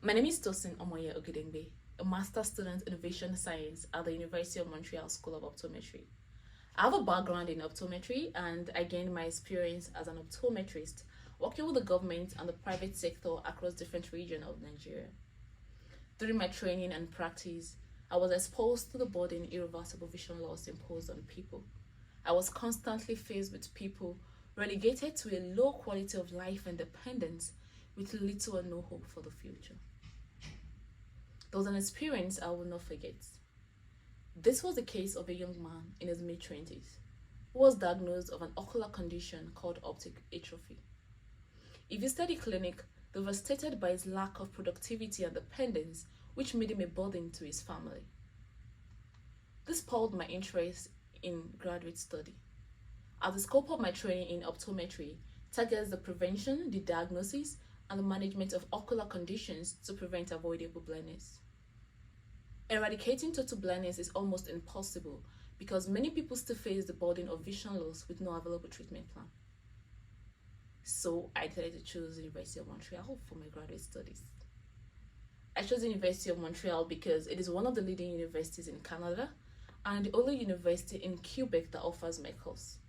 My name is Tosin Omonye Ogedengbe, a master's student in Innovation Science at the University of Montreal School of Optometry. I have a background in optometry and I gained my experience as an optometrist working with the government and the private sector across different regions of Nigeria. During my training and practice, I was exposed to the burden irreversible vision loss imposed on people. I was constantly faced with people relegated to a low quality of life and dependence with little or no hope for the future. There was an experience I will not forget. This was the case of a young man in his mid-20s who was diagnosed of an ocular condition called optic atrophy. He visited the clinic devastated by his lack of productivity and dependence, which made him a burden to his family. This spurred my interest in graduate study, as the scope of my training in optometry targets the prevention, the diagnosis, and the management of ocular conditions to prevent avoidable blindness. Eradicating total blindness is almost impossible because many people still face the burden of vision loss with no available treatment plan. So I decided to choose the University of Montreal for my graduate studies. I chose the University of Montreal because it is one of the leading universities in Canada and the only university in Quebec that offers my course.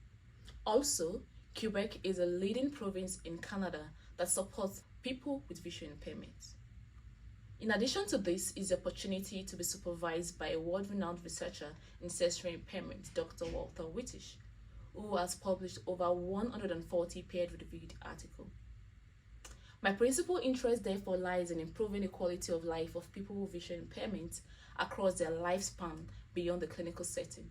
Also, Quebec is a leading province in Canada that supports people with vision impairments. In addition to this is the opportunity to be supervised by a world-renowned researcher in sensory impairment, Dr. Walter Whitish, who has published over 140 peer-reviewed articles. My principal interest therefore lies in improving the quality of life of people with vision impairment across their lifespan beyond the clinical setting,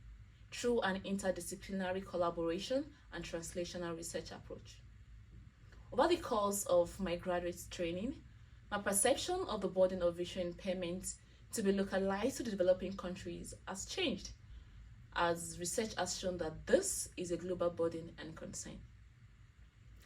through an interdisciplinary collaboration and translational research approach. Over the course of my graduate training, my perception of the burden of vision impairment to be localized to the developing countries has changed, as research has shown that this is a global burden and concern.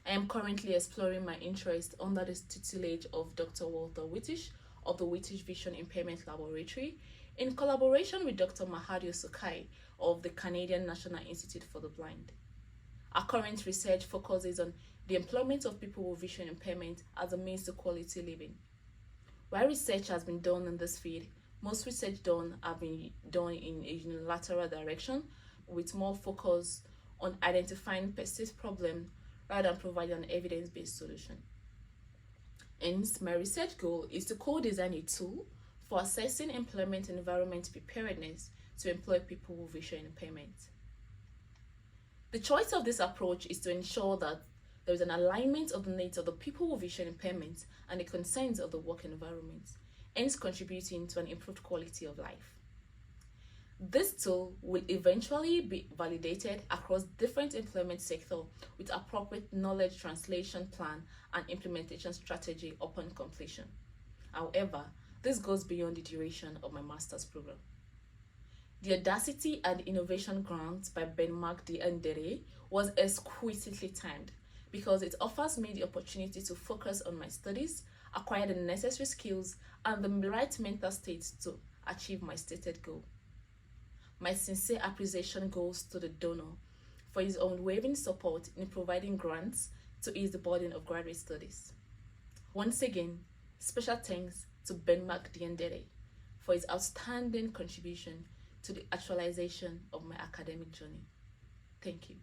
I am currently exploring my interest under the tutelage of Dr. Walter Whitish of the Whitish Vision Impairment Laboratory in collaboration with Dr. Mahadio Sukai of the Canadian National Institute for the Blind. Our current research focuses on the employment of people with vision impairment as a means to quality living. While research has been done in this field, most research have been done in a unilateral direction with more focus on identifying perceived problems rather than providing an evidence-based solution. Hence, my research goal is to co-design a tool for assessing employment environment preparedness to employ people with vision impairment. The choice of this approach is to ensure that there is an alignment of the needs of the people with vision impairment and the concerns of the work environment, hence contributing to an improved quality of life. This tool will eventually be validated across different employment sectors with appropriate knowledge translation plan and implementation strategy upon completion. However, this goes beyond the duration of my master's program. The Audacity and Innovation Grant by Marc Diendéré was exquisitely timed because it offers me the opportunity to focus on my studies, acquire the necessary skills, and the right mental state to achieve my stated goal. My sincere appreciation goes to the donor for his unwavering support in providing grants to ease the burden of graduate studies. Once again, special thanks to Marc Diendéré for his outstanding contribution to the actualization of my academic journey. Thank you.